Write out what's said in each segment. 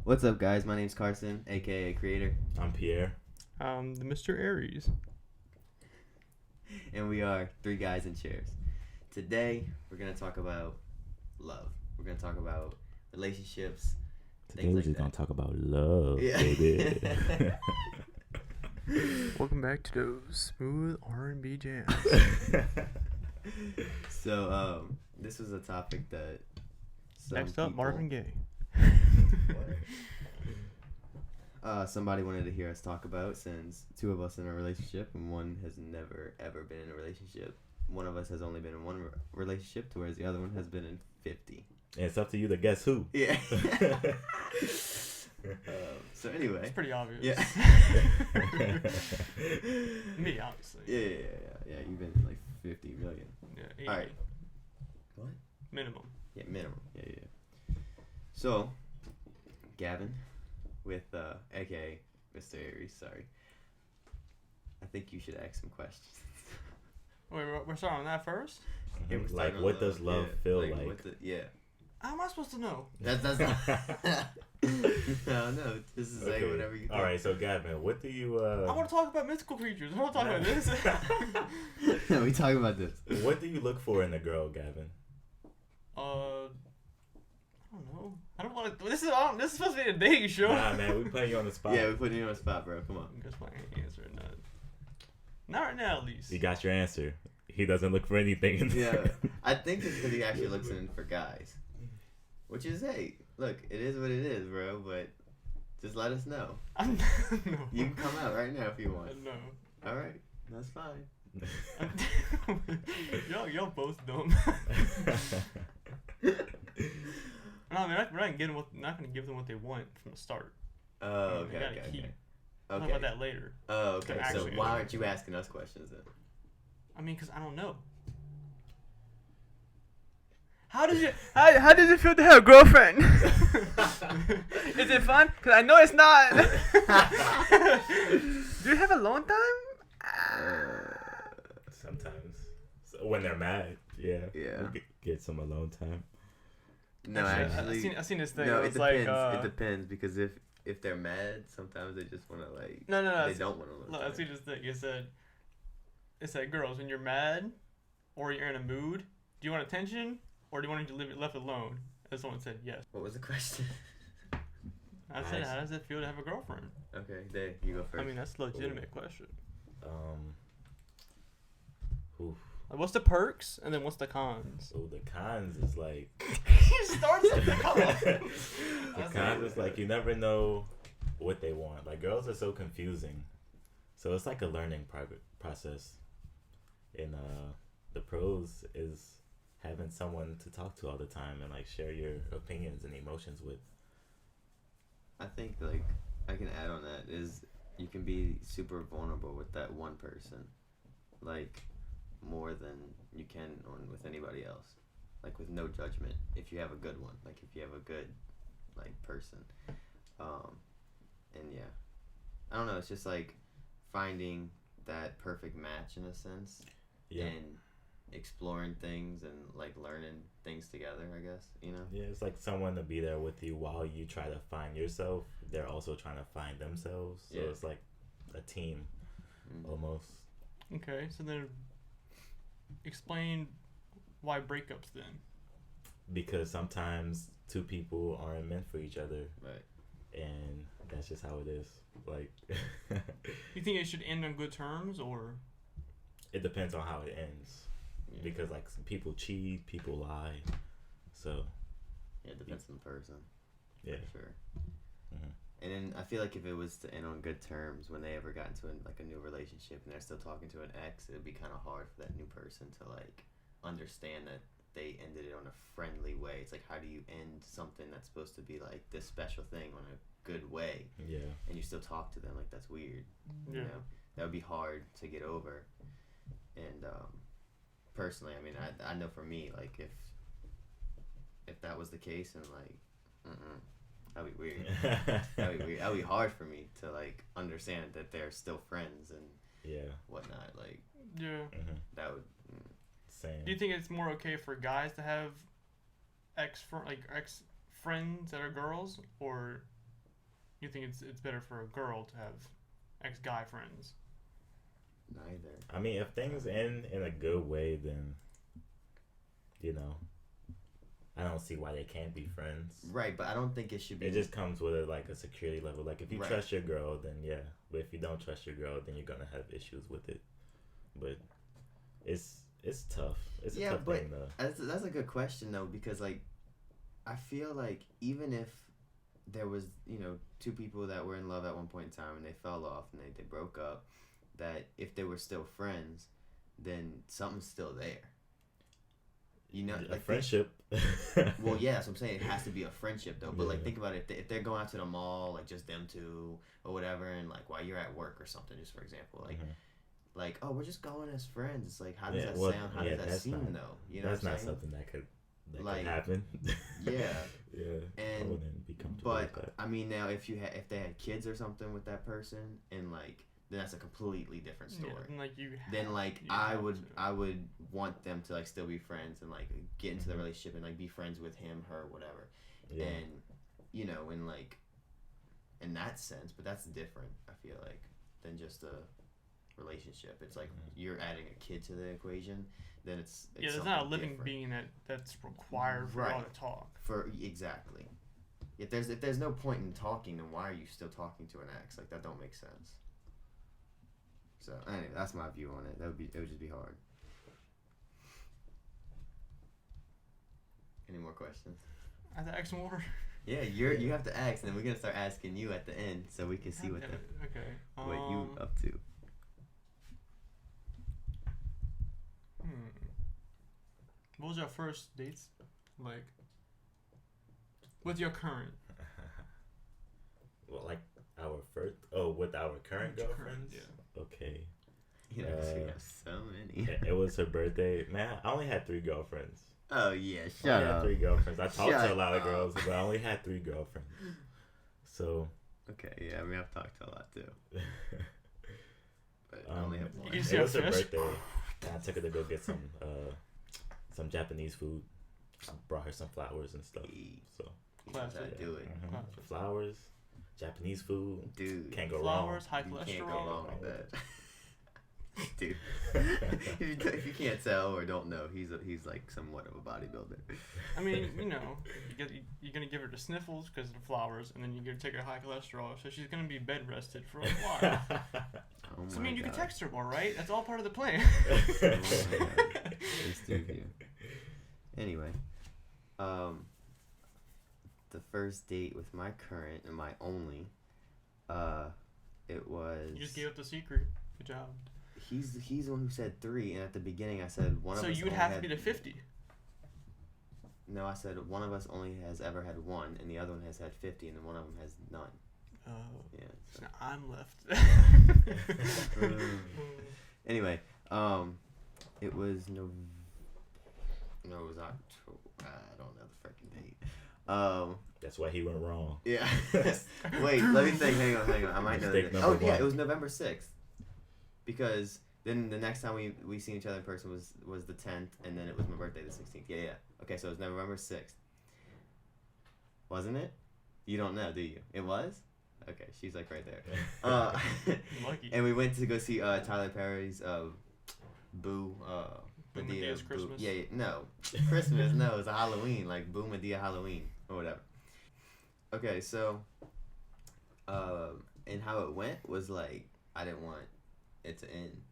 What's up, guys? My name's Carson, aka Creator. I'm Pierre. The Mr. Aries. And we are Three Guys in Chairs. Today, we're going to talk about love. We're going to talk about relationships. Today we're just going to talk about love, baby. Welcome back to those smooth R&B jams. So, this was a topic that Next up, Marvin Gaye. Somebody wanted to hear us talk about, since two of us in a relationship and one has never ever been in a relationship. One of us has only been in one relationship, whereas the other one has been in 50. And it's up to you to guess who. Yeah. So anyway, It's pretty obvious. Yeah. Me, obviously. Yeah. You've been in like 50 million. Yeah, 80. All right. What? Minimum. Yeah, minimum. Yeah. So, Gavin, with aka Mr. Aries, sorry. I think you should ask some questions. Wait, we're starting on that first? Yeah, we're Like, starting on what love. does love feel like? How am I supposed to know? That's not. No. This is like whatever you think. All right, so Gavin, what do you? I want to talk about mystical creatures. I want to talk about this. No, we talk about this. What do you look for in a girl, Gavin? I don't know. I don't want to. This is supposed to be a dating show. Nah, man, we putting you on the spot. Yeah, we're putting you on the spot, bro. Come on. I'm just playing answer or not. Not right now, at least. You got your answer. He doesn't look for anything in there. Yeah, I think it's because he actually looks in for guys. Which is, hey, look, it is what it is, bro, but just let us know. No. You can come out right now if you want. No. Alright, that's fine. Y'all both dumb. No, I mean, we're not going to give them what they want from the start. Oh, They okay, gotta okay. keep. Talk about that later. Oh, okay, They're so actually why into aren't you asking us questions then? I mean, because I don't know. How does it feel to have a girlfriend? Is it fun? Because I know it's not. Do you have alone time? Sometimes. So when they're mad, yeah. We get some alone time. No, actually, I seen this thing. no, It it was depends. like, It depends, because if they're mad, sometimes they just want to, like, No. they don't want to Look, I seen this thing. It said, girls, when you're mad or you're in a mood, do you want attention or do you want to live left alone? And someone said yes. What was the question? I said, how does it feel to have a girlfriend? Okay, there, you go first. I mean, that's a legitimate question. Oof. Like, what's the perks and then what's the cons? So the cons is like He starts at the cons. the cons is like you never know what they want. Like girls are so confusing, so it's like a learning process. And the pros is having someone to talk to all the time and like share your opinions and emotions with. I think, like, I can add on that is you can be super vulnerable with that one person, like, more than you can with anybody else, like, with no judgment, if you have a good one, like, if you have a good, like, person. And yeah, I don't know, it's just like finding that perfect match in a sense. Yeah. And exploring things and, like, learning things together, I guess, you know? Yeah, it's like someone to be there with you while you try to find yourself. They're also trying to find themselves. So it's like a team, almost. Okay, so then explain why breakups then. Because sometimes two people aren't meant for each other. Right. And that's just how it is. Like, You think it should end on good terms or? it depends on how it ends. Yeah. Because like some people cheat, people lie. So Yeah, it depends on the person. yeah. For sure. Mm-hmm. And then I feel like if it was to end on good terms when they ever got into a new relationship and they're still talking to an ex, it'd be kind of hard for that new person to, like, understand that they ended it on a friendly way. It's like, how do you end something that's supposed to be like this special thing on a good way? Yeah. And you still talk to them, like, that's weird. Yeah. You know, that would be hard to get over. And personally, I mean, I know for me, like, if that was the case, and like, that'd be weird. That'd be weird. That'd be hard for me to, like, understand that they're still friends and whatnot. Like, Yeah. that would. Same. Do you think it's more okay for guys to have ex friends that are girls, or you think it's better for a girl to have ex-guy friends? Neither. I mean, if things end in a good way, then I don't see why they can't be friends. Right, but I don't think it should be. It just comes with a security level. Like if you Right. trust your girl, then yeah. But if you don't trust your girl, then you're gonna have issues with it. But it's tough. It's a tough thing though. That's a good question though, because like I feel like even if there was two people that were in love at one point in time and they fell off and they broke up, that if they were still friends, then something's still there. A friendship. Well, yeah, that's what I'm saying. It has to be a friendship though. But like, think about it. If they're going out to the mall, like just them two or whatever, and like while you're at work or something, just for example, like. Mm-hmm. Like, oh, we're just going as friends. It's like, how does that sound? How does that seem, though? You know, that's what I'm not saying? something that could happen. Yeah. Yeah. And I wouldn't be comfortable with that. I mean, now if they had kids or something with that person, and like, then that's a completely different story. Yeah, I would want them to like still be friends and like get into the relationship and like be friends with him, her, whatever. Yeah. And in like, in that sense, but that's different. I feel like than just a relationship. It's like you're adding a kid to the equation, then it's there's not a living being that's required for all to talk. Exactly. If there's no point in talking, then why are you still talking to an ex? Like that don't make sense. So anyway, that's my view on it. It would just be hard. Any more questions? I have to ask more. Yeah, you have to ask, and then we're gonna start asking you at the end, so we can see what you up to. What was your first dates like? With your current? Well, like our first. Oh, with our current girlfriends. Yeah. Okay. We have so many. It was her birthday. Man, I only had 3 girlfriends. Oh yeah, I only had 3 girlfriends. I talked to a lot of girls, but I only had 3 girlfriends. So. Okay, yeah, I mean I've talked to a lot too. But I only have one. It was her birthday, and I took her to go get some Japanese food. I brought her some flowers and stuff. So. That's how I do it. Mm-hmm. Flowers, Japanese food. Dude. Can't go flowers, wrong. high cholesterol. You can't go wrong with that. Dude, if you can't tell or don't know, he's like somewhat of a bodybuilder. I mean, you're gonna give her the sniffles because of the flowers, and then you're gonna take her high cholesterol, so she's gonna be bed rested for a while. So I mean, you can text her more, right? That's all part of the plan. Anyway, the first date with my current and my only, it was. You just gave up the secret. Good job. He's the one who said 3, and at the beginning I said one of us. So you would have to be the 50. No, I said one of us only has ever had 1, and the other one has had 50, and then one of them has none. Oh. Yeah. So now I'm left. Anyway, it was it was October. I don't know the freaking date. That's why he went wrong. Yeah. Wait, let me think. Hang on. I might know. It was November 6th. Because then the next time we seen each other in person was the 10th, and then it was my birthday, the 16th. Yeah. Okay, so it was November 6th. Wasn't it? You don't know, do you? It was? Okay, she's like right there. Lucky. And we went to go see Tyler Perry's Boo. Boo Medea's Christmas. Yeah, no. Christmas, no. It's a Halloween, like Boo Medea Halloween or whatever. Okay, so, and how it went was like, I didn't want it to end.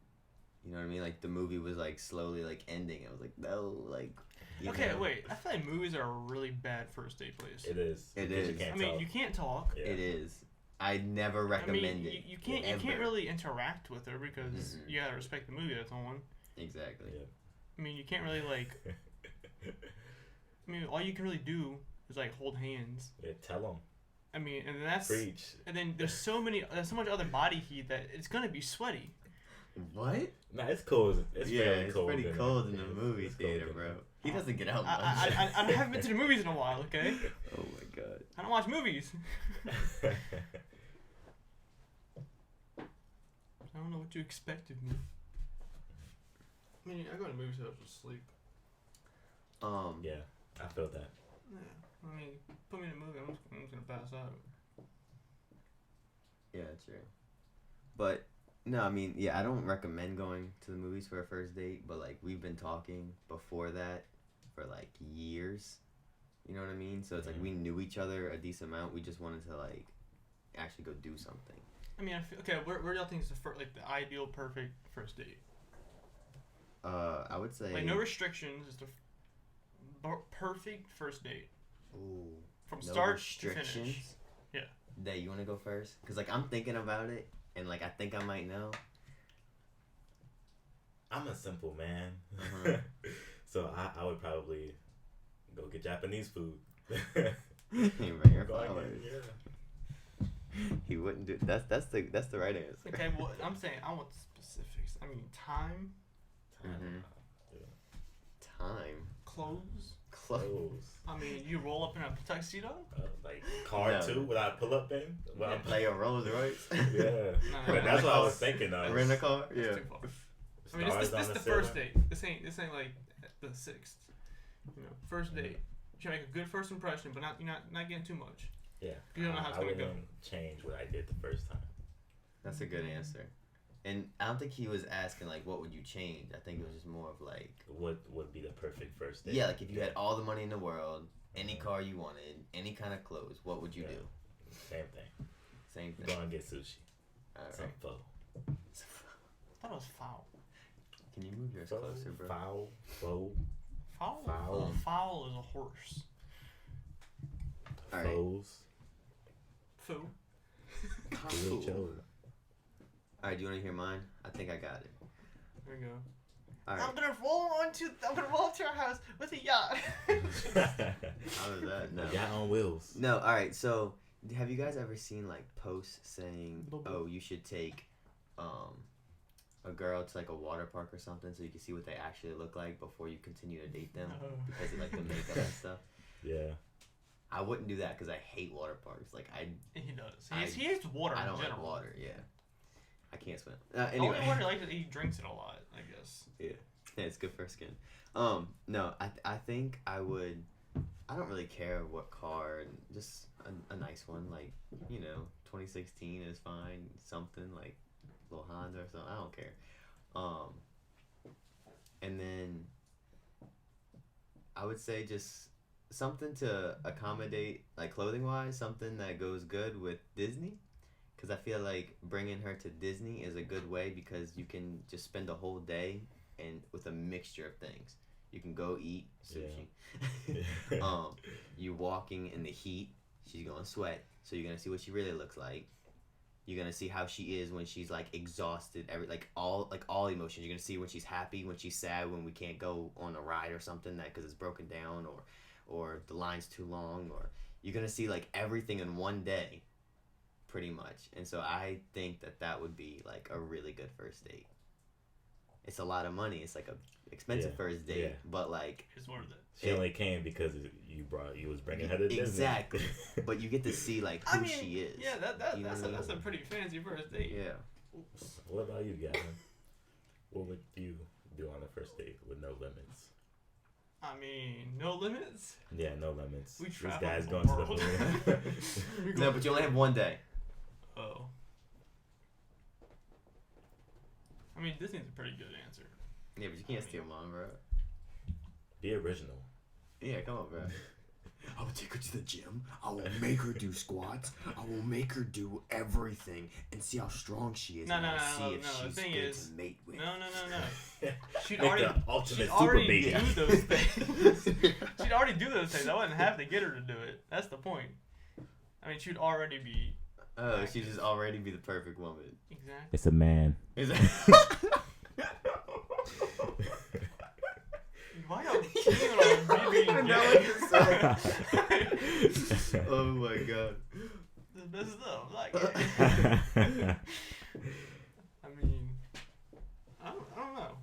You know what I mean? Like the movie was like slowly like ending. I was like, no, like. Okay, wait. I feel like movies are a really bad first date place. It is. It is. You can't talk. Yeah. It is. I never recommend it. You can't really interact with her because you gotta respect the movie that's on. Exactly. Yeah. I mean, you can't really like. I mean, all you can really do is like hold hands. Yeah, tell them. I mean, and that's. Preach. And then there's so much other body heat that it's gonna be sweaty. What? Nah, it's cold. It's pretty cold in the movie theater, bro. He doesn't get out much. I haven't been to the movies in a while, okay? Oh my god. I don't watch movies. I don't know what to expect of me. I mean, I go to movies to sleep. Yeah, I feel that. Yeah. I mean, put me in a movie, I'm just gonna pass out. true. But no, I mean, yeah, I don't recommend going to the movies for a first date. But like, we've been talking before that for like years. You know what I mean? So it's like we knew each other a decent amount. We just wanted to like actually go do something. I mean, okay, where do y'all think is the ideal perfect first date? I would say like no restrictions. Is the perfect first date. Ooh. From No start restrictions? to finish. Yeah. Day, you want to go first? Cause like I'm thinking about it, and like I think I might know. I'm a simple man, Uh-huh. so I would probably go get Japanese food. You bring your Go flowers. again, yeah. He wouldn't do. That's the right answer. Okay, well, I'm saying I want specifics. I mean, time, Time. clothes. Clothes. I mean, you roll up in a tuxedo. Like car No. too? Would I pull up in? Well, And play a Rolls Royce. yeah. No, But that's what I was thinking of. Rent a car. That's Yeah. too far. I mean, Stars this on the ceiling. first date. This ain't like the 6th. You know, first date. You try to make a good first impression, but you're not getting too much. Yeah. You don't know how it's I gonna go. wouldn't change what I did the first time. That's a good answer. And I don't think he was asking like what would you change. I think it was just more of like What would be the perfect first date? yeah, like if you had all the money in the world, any car you wanted, any kind of clothes, what would you do? Same thing. Same Go thing. and get sushi. All Some right. pho. I thought it was foul. Can you move yours closer, bro? Foul. Pho. Foul? Foul. Foul is a horse. All right. Foes. Foo. Cool. All right. Do you want to hear mine? I think I got it. There we go. All right. I'm gonna roll to our house with a yacht. How is that? No. Yacht on wheels. No. All right. So, have you guys ever seen like posts saying, "Oh, you should take, a girl to like a water park or something, so you can see what they actually look like before you continue to date them No. because of like the makeup and stuff." Yeah. I wouldn't do that because I hate water parks. Like He does. He hates water I don't in general. like water. Yeah. I can't swim. The Anyway. only water he likes is he drinks it a lot, I guess. Yeah, it's good for skin. No, I think I would. I don't really care what car, just a nice one, like 2016 is fine. Something like little Honda or something. I don't care. And then I would say just something to accommodate, like clothing wise, something that goes good with Disney. Because I feel like bringing her to Disney is a good way because you can just spend a whole day and with a mixture of things. You can go eat sushi. Yeah. You walking in the heat, she's gonna sweat. So you're gonna see what she really looks like. You're gonna see how she is when she's like exhausted, all emotions. You're gonna see when she's happy, when she's sad, when we can't go on a ride or something because it's broken down or the line's too long, or you're gonna see like everything in one day. Pretty much. And so I think that would be like a really good first date. It's a lot of money. It's like a expensive first date, but like It's worth it. She only came because you was bringing her to Disney. Exactly. But you get to see like who she is. Yeah, that's a pretty fancy first date. Yeah. Oops. What about you, Gavin? What would you do on a first date with no limits? I mean, no limits. Yeah, no limits. We This travel guy's the going to world. the moon. No, but you only have one day. Oh. I mean, Disney's a pretty good answer. Yeah, but you can't steal mine, bro. Be original. Yeah, come on, bro. I will take her to the gym. I will make her do squats. I will make her do everything and see how strong she is. No, and no, I'll no, see if no, the she's thing good is- to mate with. No. She'd Make already, the ultimate she'd super already baby. do those things. She'd already do those things. I wouldn't have to get her to do it. That's the point. I mean, she'd already be. Oh, she'd just already be the perfect woman. Exactly. It's a man. Is that? Why y'all cheating on me being know gay? what to say. Oh my god. This is up. Like, I mean, I don't know.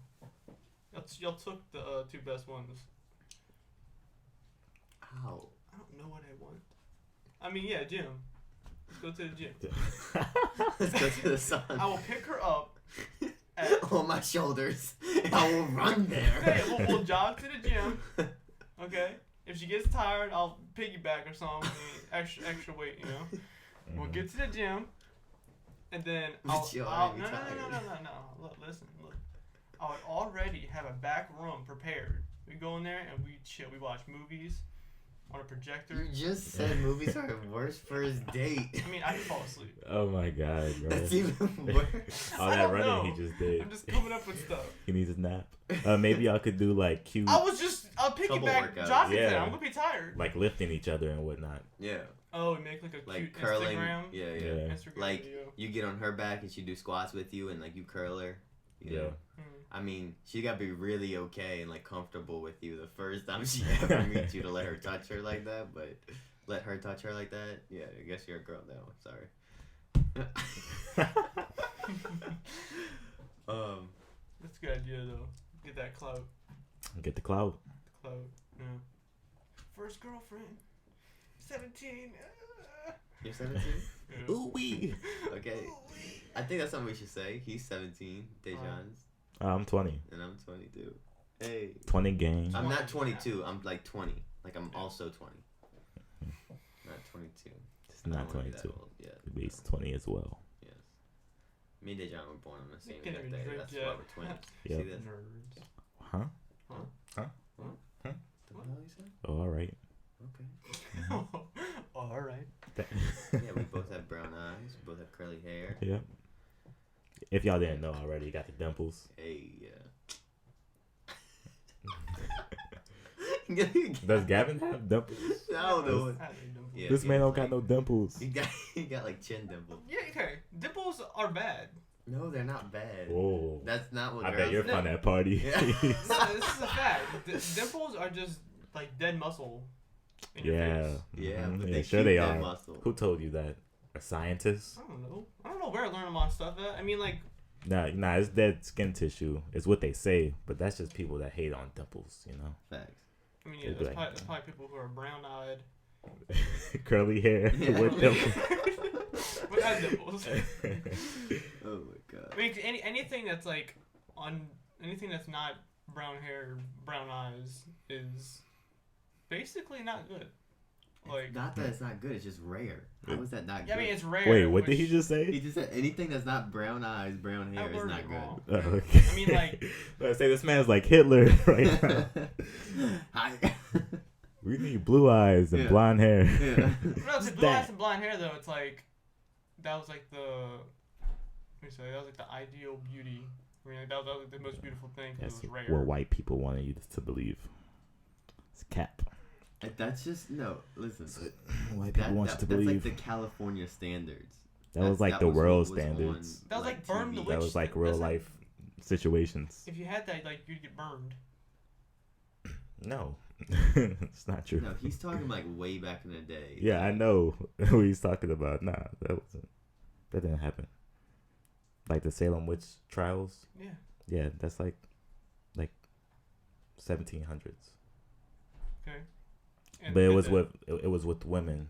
Y'all took the two best ones. Ow. I don't know what I want. I mean, yeah, gym. Let's go to the gym. Let's go to the sun. I will pick her up. On my shoulders. I will run there. Hey, we'll jog to the gym. Okay. If she gets tired, I'll piggyback or something. Extra weight, you know. We'll get to the gym. And then But you're no. already Look, listen. I would already have a back room prepared. We go in there and we chill. We watch movies on a projector. You just said movies are a worst first date. I mean, I can fall asleep. Oh my god, bro. That's even worse. All I that don't running know. he just did. I'm just coming up with stuff. He needs a nap. Maybe y'all could do like cute, I'll piggyback workouts. jogging Yeah. thing. I'm gonna be tired. like lifting each other and whatnot. Yeah. Oh, and make like a Like cute curling. Instagram. Yeah. Yeah. Instagram Like video. you get on her back and she do squats with you and like you curl her. You know? I mean, she gotta be really okay and like comfortable with you the first time she ever meets you to let her touch her like that. But let her touch her like that, yeah, I guess you're a girl now. Sorry. That's a good idea though. Get that clout. Get the clout. Clout. Yeah. First girlfriend. 17. You're 17? Yeah. Ooh wee. Okay. I think that's something we should say. He's 17, Dejan's, I'm 20. and I'm 22. Hey. 20 games. I'm not 22. I'm like 20. Like I'm also 20. Not 22. It's I not don't wanna be that 22. old yet. He's 20 as well. Yes. Me and Dejan were born on the same Can't exact even day. drink That's yet. why we're twins. Yep. See this? Nerds. Huh? The hell you said? Oh, all right. Okay. All right. Yeah, we both have brown eyes. We both have curly hair. Yep. If y'all didn't know already, you got the dimples. Hey, Does Gavin have dimples? No, no. Yeah, This he man has, don't got like- no dimples. He got like chin dimples. Yeah, okay. Dimples are bad. No, they're not bad. Whoa. That's not what I bet girls you're do. fun at party. Yeah. No, this is a fact. Dimples are just like dead muscle in your Yeah. face. Yeah, Mhm. but Yeah, they sure keep they that are. muscle. Who told you that? A scientist? I don't know. I don't know where I learned my stuff at. I mean, like, Nah, it's dead skin tissue. It's what they say, but that's just people that hate on dimples, you know? Facts. I mean, They'd yeah, be there's like, probably people who are brown-eyed. Curly hair Yeah. with dimples. Without dimples. Oh my god. I mean, anything that's like anything that's not brown hair, brown eyes is basically not good. Like, Not that it's not good, it's just rare. How is that not yeah, I good? mean, it's rare. Wait, what did he which- just say? He just said anything that's not brown eyes, brown hair I is worded not it good. wrong. Oh, okay. I mean, like- Let's say this man's like Hitler right now. Hi. We need blue eyes and Yeah. blonde hair. Yeah. No, it's blue eyes and blonde hair though. It's like that was like that was like the ideal beauty. I mean, like, that was like the most beautiful thing because That's it was what rare. white people wanted you to believe. It's cap. That's just no. Listen, White people want you to that's believe. like the California standards. That was like the was world what was standards. on, That was like burn the TV. witch. That was like That's real like- life situations. If you had that, like you'd get burned. No, it's not true. No, he's talking like way back in the day. Yeah, I know who he's talking about. Nah, that didn't happen. Like the Salem witch trials. Yeah. Yeah, that's like 1700s. Okay. And But it with was the- with it was with women,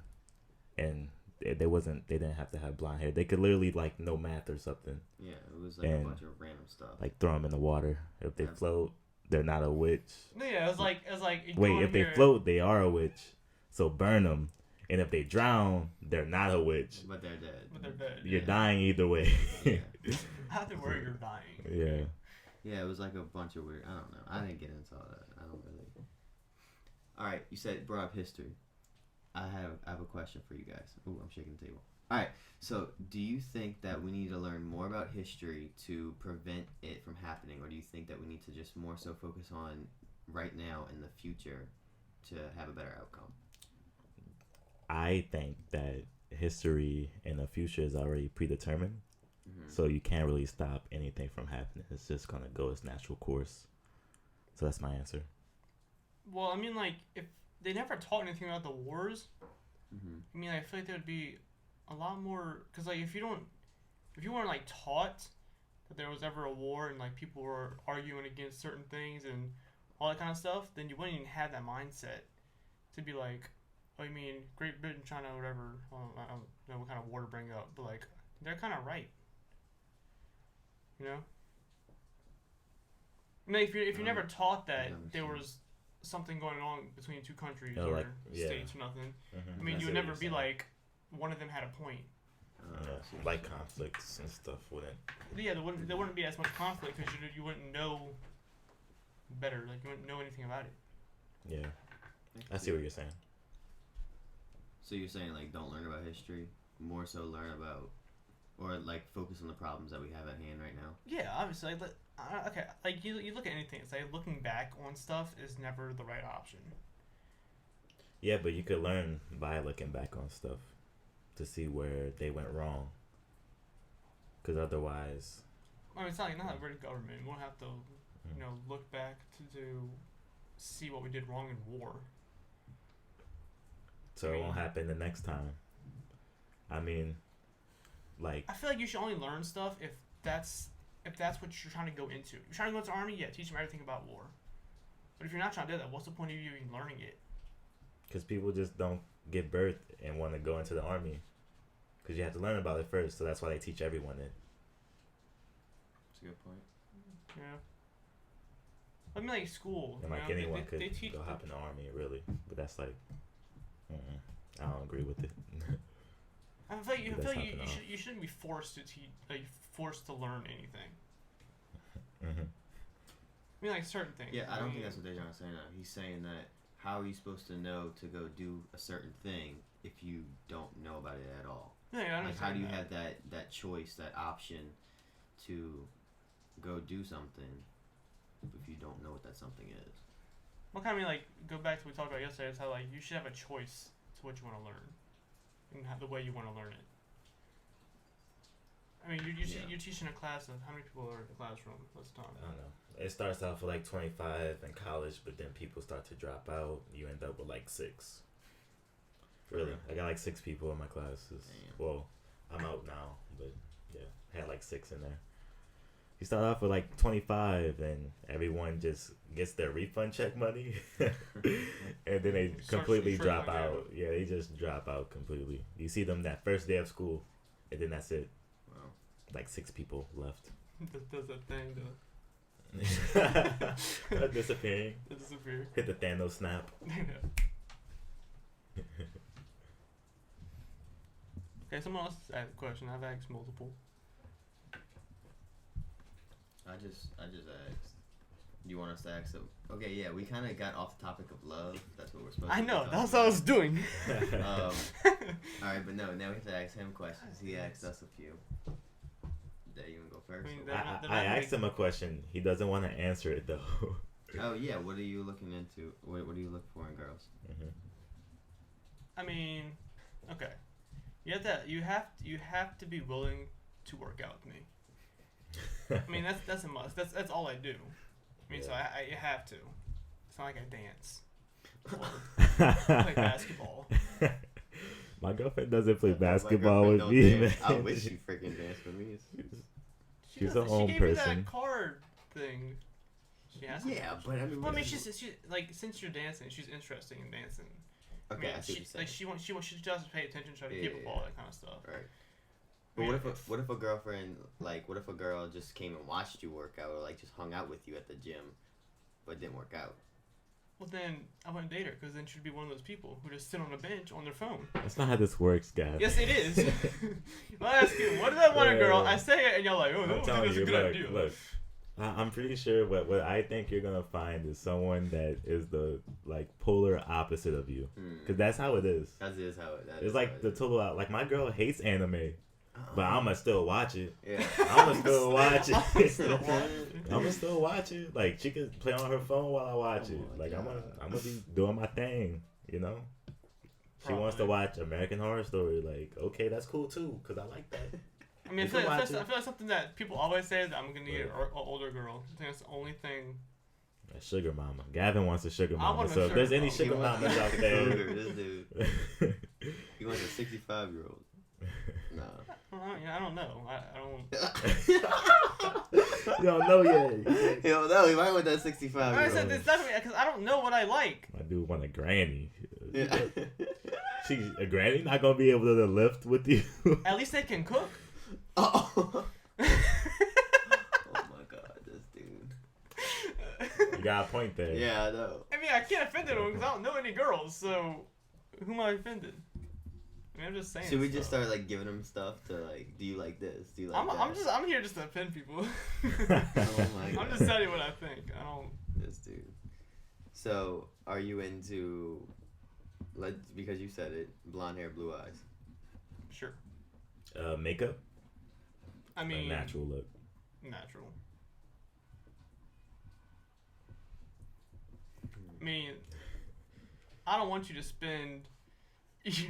and they didn't have to have blonde hair. They could literally like know math or something, Yeah, it was like And- a bunch of random stuff. like throw them in the water. If they Yeah. float, they're not a witch. No, yeah, it was like you go Wait, in if they here- float, they are a witch. So burn them. And if they drown, they're not a witch. But they're dead. But they're dead. You're yeah. dying either way. Yeah. Either way, you're dying. Yeah. Yeah, it was like a bunch of weird. I don't know. I didn't get into all that. I don't really. All right, you said brought up history. I have a question for you guys. Ooh, I'm shaking the table. All right, so do you think that we need to learn more about history to prevent it from happening, or do you think that we need to just more so focus on right now and the future to have a better outcome? I think that history and the future is already predetermined. Mm-hmm. So you can't really stop anything from happening. It's just going to go its natural course. So that's my answer. Well, I mean, like if they never taught anything about the wars, Mm-hmm. I mean, I feel like there would be a lot more. Because like if you weren't like taught that there was ever a war and like people were arguing against certain things and all that kind of stuff, then you wouldn't even have that mindset to be like, oh, you mean Great Britain, China, whatever. I don't know what kind of war to bring up, but like they're kind of right. You know. I mean, if you're never taught that there was something going on between two countries Oh, or like, yeah. states or nothing, Mm-hmm. I mean, I you see would what never you're be saying. like one of them had a point. Like conflicts and stuff wouldn't. Yeah, there wouldn't be as much conflict because you wouldn't know better. Like you wouldn't know anything about it. Yeah, I see what you're saying. So you're saying like don't learn about history, more so learn about, or like focus on the problems that we have at hand right now. Yeah, obviously. Okay, like you look at anything. It's like looking back on stuff is never the right option. Yeah, but you could learn by looking back on stuff to see where they went wrong. Because otherwise... I mean, it's not like we're the government. We won't have to, look back to see what we did wrong in war. So it won't happen the next time. I mean, like... I feel like you should only learn stuff if that's what you're trying to go into. You're trying to go into the army? Yeah, teach them everything about war. But if you're not trying to do that, what's the point of you even learning it? Because people just don't give birth and want to go into the army. Because you have to learn about it first, so that's why they teach everyone it. That's a good point. Yeah. I mean, like school. And like anyone could go hop in the army, really. But that's like, I don't agree with it. I feel like you shouldn't be forced to forced to learn anything. Mm-hmm. I mean, like certain things. Yeah, I don't think that's what Dejan is saying. He's saying that how are you supposed to know to go do a certain thing if you don't know about it at all? Yeah, I like how do you have that choice, that option to go do something if you don't know what that something is? Well, kind of like go back to what we talked about yesterday. It's how like you should have a choice to what you want to learn and the way you want to learn it. I mean, you're teaching a class of how many people are in the classroom? Let's talk. I don't know. It starts off with like 25 in college, but then people start to drop out. You end up with like 6. Really, I got like 6 people in my classes. Damn. Well, I'm out now, but yeah, I had like 6 in there. You start off with like 25, and everyone just gets their refund check money, and then they completely drop out. Yeah, they just drop out completely. You see them that first day of school, and then that's it. Wow. Like 6 people left. Does that thing though? Disappearing. Disappear. Hit the Thanos snap. Okay, someone else asked a question. I've asked multiple. I just asked. Do you want us to ask them? Okay, yeah, we kind of got off the topic of love. That's what we're supposed to do. I know, that's what I was doing. Alright, but no, now we have to ask him questions. He asked us a few. Did you want to go first? I asked him a question. He doesn't want to answer it, though. Oh, yeah, what are you looking into? What do you look for in girls? Mm-hmm. I mean, okay. You have to be willing to work out with me. I mean, that's a must. That's all I do. I mean, so I have to. It's not like I dance or play basketball. My girlfriend doesn't play basketball with me, man. I wish she freaking danced with me. She's a home person. She gave me that card thing. She has. Yeah, but I mean. Well, I mean, she's like since you're dancing, she's interested in dancing. Okay, I mean, she does pay attention, try to keep up all that kind of stuff. Right. But what if a girlfriend, like, what if a girl just came and watched you work out, or like just hung out with you at the gym, but didn't work out? Well, then I wouldn't date her, because then she'd be one of those people who just sit on a bench on their phone. That's not how this works, guys. Yes, it is. I ask you, what does I want a girl? I say it, and you're like, oh, no, that's a good idea. Look, I'm pretty sure what I think you're gonna find is someone that is the like polar opposite of you, because that's how it is. That is how it is. It's like the total like my girl hates anime. But I'ma still watch it. Yeah. I'ma still watch it. I'ma still watch it. Like she could play on her phone while I watch it. Like I'm gonna be doing my thing, you know. She wants to watch American Horror Story. Like, okay, that's cool too, cause I like that. I mean, I feel like something that people always say is that I'm gonna need an older girl. I think that's the only thing. A sugar mama. Gavin wants a sugar mama. So if there's any sugar mamas out there, this dude. He wants a 65-year-old. No. I don't know. I don't. You don't know yet. You don't know. He might want that 65-year-old. I said this because I don't know what I like. I do want a granny. Yeah. A granny not gonna be able to lift with you. At least they can cook. Oh. Oh my god, this dude. You got a point there. Yeah, I know. I mean, I can't offend anyone because I don't know any girls. So, who am I offended? I mean, I'm just saying. Should we just start like giving them stuff to like? Do you like this? Do you like that? I'm here just to offend people. Oh my God. I'm just telling you what I think. I don't. This dude. So, are you into? Because you said it, blonde hair, blue eyes. Sure. Makeup. I mean, natural look. Natural. I mean, I don't want you to spend, just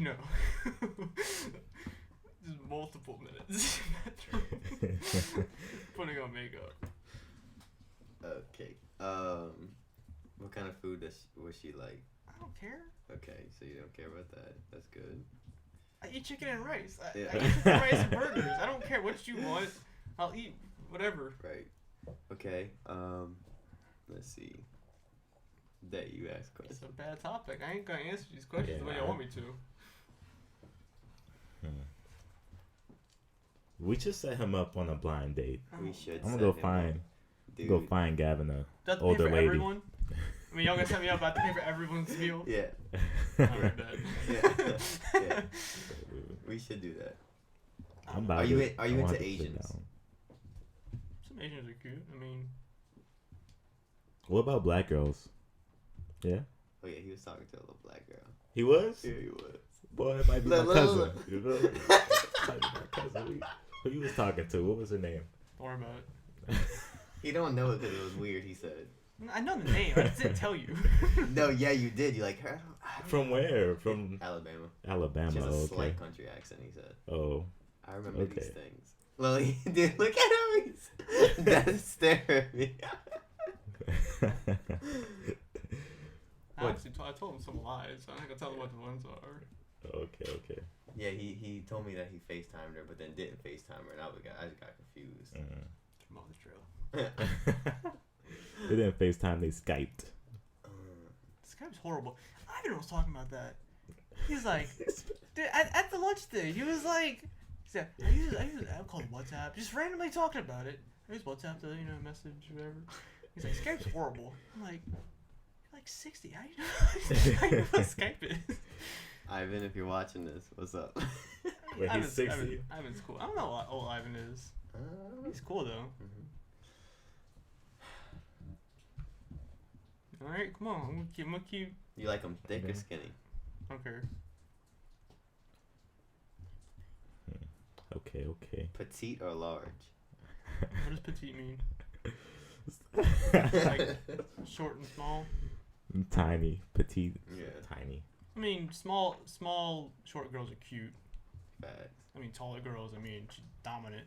multiple minutes putting on makeup. Okay. What kind of food was she like? I don't care. Okay, so you don't care about that. That's good. I eat chicken and rice. I Yeah. eat chicken and rice and burgers. I don't care what you want. I'll eat whatever. Right. Okay. Let's see. That you ask It's questions. a bad topic. I ain't gonna answer these questions the way you want me to. We should set him up on a blind date. We should. I'm gonna set go him find. up. Dude. Go find Gavin Do I have to older pay for lady. everyone? I mean, y'all gonna set me up. I have to pay for everyone's meal. Yeah. Alright, bet. Yeah. We should do that. I'm about Are you it. are you I want into to sit Asians? down. Some Asians are cute. I mean, What about black girls? Yeah, Oh yeah, he was talking to a little black girl. he was. Yeah, he was. Boy, it might be my Look, cousin. look. You know? It might be my cousin. Who you was talking to? What was her name? don't worry about it. He don't know it because it was weird. He said. I know the name. I just didn't tell you. No, yeah, you did. You like her? From where? From Alabama. Alabama. She has a Okay. slight country accent. He said. Oh. I remember Okay. these things. Well, dude, look at him. That's staring at me. I told him some lies. I'm not gonna tell him what the ones are. Okay. Yeah, he told me that he FaceTimed her, but then didn't FaceTime her, and I just got confused. Come on, the trail. They didn't FaceTime. They Skyped. This guy was horrible. Ivan was talking about that. He's like, dude, at the lunch thing, he was like, he said, I use an app called WhatsApp. Just randomly talking about it. I use WhatsApp to, message, whatever. He's like, Skype's horrible. I'm like, you're like 60. How do you know what Skype is? Ivan, if you're watching this, what's up? Wait, he's 60. Ivan's cool. I don't know what old Ivan is. He's cool, though. Alright, come on. I'm gonna keep. You like him thick or skinny? I don't care. Okay. Petite or large? What does petite mean? Like short and small? Tiny, petite, Yeah. tiny. I mean, small, short girls are cute. Facts. I mean, taller girls, she's dominant.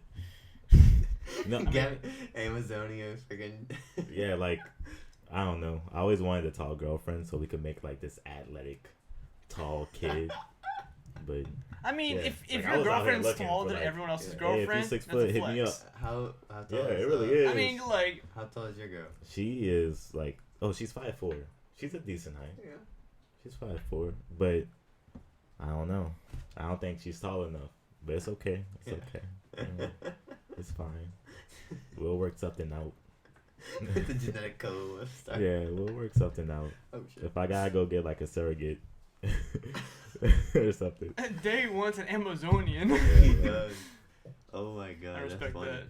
No, Gavin, Amazonia, freaking. yeah, like I don't know. I always wanted a tall girlfriend so we could make like this athletic, tall kid. But I mean, yeah. if Like, I your was out here girlfriend's looking taller for, than like, everyone else's yeah. girlfriend, Hey, if you're 6 that's foot, a hit me flex. up. How tall yeah, is, it really is. I mean, like, How tall is your girl? She is like, she's 5'4". She's a decent height. Yeah. She's 5'4", but I don't know. I don't think she's tall enough. But it's okay. It's okay. It's fine. We'll work something out. The genetic code will start. Yeah, we'll work something out. Oh shit. If I gotta go get like a surrogate or something. Day wants an Amazonian. He does. Oh my god, I that's respect funny. that.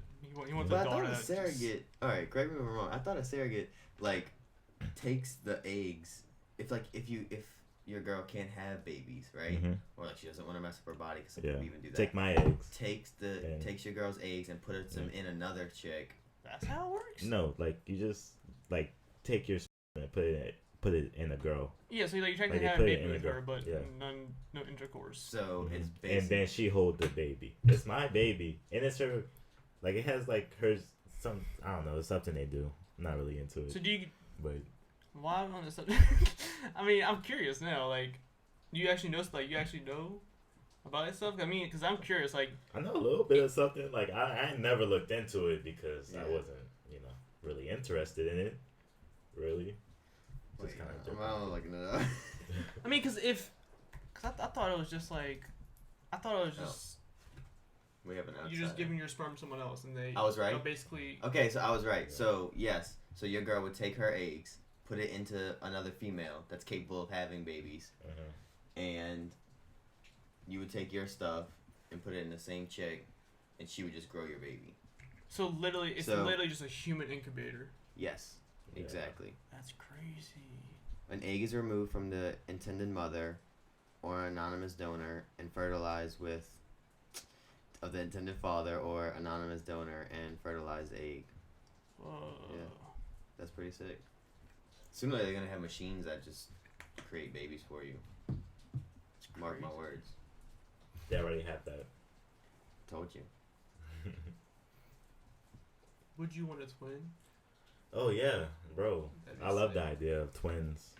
He wants But a I thought daughter. a that's just- surrogate. All right, correct me if I'm wrong. I thought a surrogate like takes the eggs. If your girl can't have babies, right? Mhm. Or like she doesn't want to mess up her body, because some Yeah. people even do that. Take my eggs. Takes your girl's eggs and puts them in another chick. That's how it works. No, like you just like take your and put it in a girl. Yeah, so like you're trying Like, to they have put a it baby in with the her, girl. but Yeah. no intercourse. So it's And basically then she hold the baby. It's my baby, and it's her. Like it has like her some. I don't know. It's something they do. I'm not really into it. So do you? But Why on this subject? I mean, I'm curious now. Like, do you actually know? Like, you actually know about that stuff? I mean, because I'm curious. Like, I know a little bit of something. Like I never looked into it because I Yeah. wasn't, really interested in it. Really. Wait, Just kinda I'm different. not looking it up. I mean, because I thought it was just like, I thought it was just We have an outside. you're just giving your sperm to someone else, and they. I was right? Basically. Okay, so I was right. Yeah. So yes, so your girl would take her eggs, put it into another female that's capable of having babies, Mhm. and you would take your stuff and put it in the same chick, and she would just grow your baby. So literally, it's literally just a human incubator. Yes, exactly. That's crazy. An egg is removed from the intended mother or anonymous donor and fertilized with of the intended father or anonymous donor and fertilized egg. Whoa. Yeah. That's pretty sick. Sooner or later, they're gonna have machines that just create babies for you. Mark my words. They already have that. Told you. Would you want a twin? Oh yeah, bro. I love the sick. idea of twins.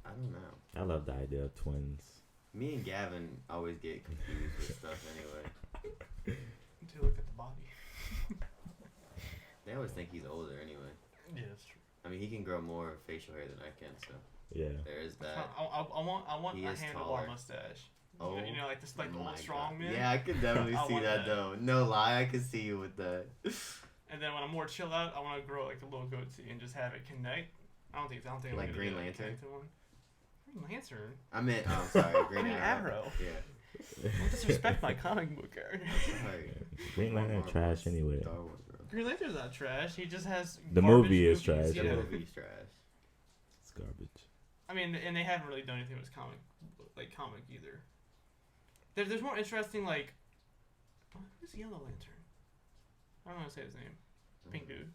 I don't know. I love the idea of twins. Me and Gavin always get confused with stuff anyway. To look at the body. They always think he's older anyway. Yeah, that's true. I mean, he can grow more facial hair than I can, so Yeah. there is that. I want He a is handlebar taller. mustache. Oh, You know, like this, like the my old strong God. man. Yeah, I could definitely I see want that that. though. No lie, I could see you with that. And then when I'm more chill out, I want to grow like a little goatee and just have it connect. I don't think Like I'm Green gonna do Lantern? connected one. Green Lantern. I meant, sorry, Green Green Arrow. Arrow. Yeah. Don't disrespect my comic book character. Sorry. Green Lantern Marvel's trash anyway. Star Wars, bro. Green Lantern's not trash. He just has The garbage movie is movies. trash, The Yeah. movie's trash. It's garbage. I mean, and they haven't really done anything with comic either. There's more interesting like, who's Yellow Lantern? I don't want to say his name. Pink dude.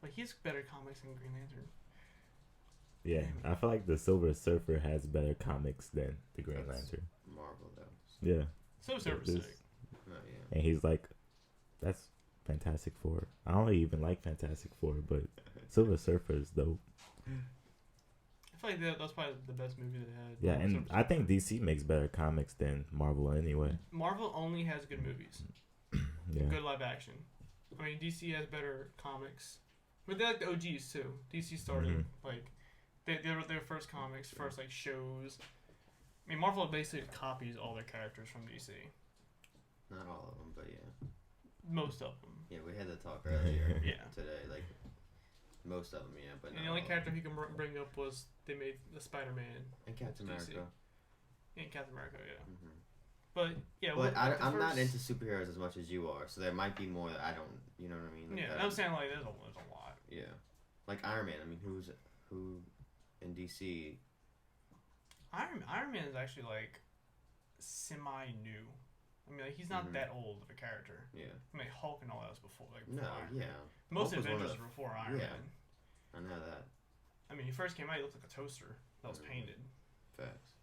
Like he's better comics than Green Lantern. Yeah, I feel like the Silver Surfer has better comics than the Green That's Lantern. Marvel though. Yeah. So Surfer's This- sick. Oh yeah. And he's like, that's Fantastic Four. I don't even like Fantastic Four, but Silver Surfer is dope. I feel like that's probably the best movie they had. Yeah, and Surfer's I think DC makes better comics than Marvel anyway. Marvel only has good movies. Yeah. Good live action. I mean, DC has better comics. But they're like the OGs too. DC started like they were their first comics, first like shows. I mean, Marvel basically copies all their characters from DC. Not all of them, but yeah. Most of them. Yeah, we had to talk earlier Yeah. today. Like most of them, yeah, but And not the only all of character them. he can bring up was they made the Spider-Man And Captain DC. America. and Captain America, yeah. Hmm. But yeah, But I'm not first- into superheroes as much as you are, so there might be more that I don't. You know what I mean? Like Yeah, that I'm saying like there's a lot. Yeah, like Iron Man. I mean, who in DC? Iron Man is actually like semi-new. I mean, like he's not Mhm. that old of a character. Yeah. I mean, Hulk and all that was before. Like No. before Iron Yeah. Man. Most Hulk was one of Avengers the- were before Iron yeah. Man. I know that. I mean, he first came out, he looked like a toaster that was Mhm. painted. Facts.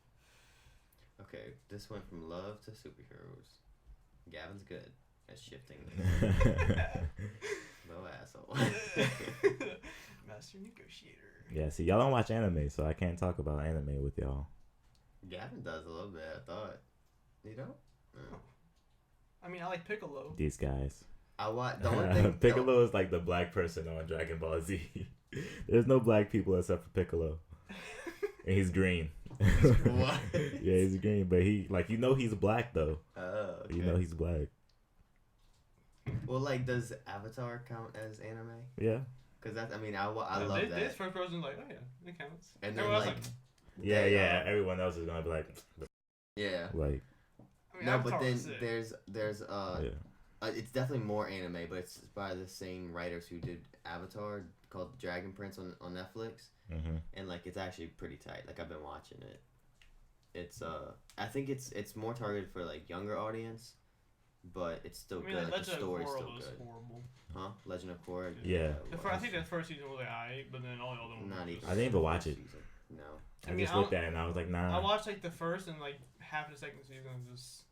Okay, this went from love to superheroes. Gavin's good at shifting. No asshole. Master negotiator. Yeah, see, y'all don't watch anime, so I can't talk about anime with y'all. Gavin does a little bit. I thought. You don't? No. I mean, I like Piccolo. These guys. I watch the only thing. Piccolo is like the black person on Dragon Ball Z. There's no black people except for Piccolo. And he's green. What? Yeah, he's green, but he's black though. Oh, okay. You know he's black. Well, like, does Avatar count as anime? Yeah. Because that's, I mean, I love This that. first person like, oh yeah, it counts. And then, Everyone else like, Yeah, they, yeah. Everyone else is gonna be like, yeah. like, I mean, No, Avatar but then was sick. there's yeah. it's definitely more anime, but it's by the same writers who did Avatar, called Dragon Prince on Netflix, Mm-hmm. and like it's actually pretty tight. Like I've been watching it. It's I think it's more targeted for like younger audience, but it's still I mean, good. like, Like the Legend of story's Korra still was good. horrible. Huh? Legend of Korra. Yeah. I think that first season was like alright, but then all the other ones. Not was even. just- I didn't even watch it. Season. No. I, I mean, just I looked don't- at it and I was like, nah. I watched like the first and like half of the second season. And just.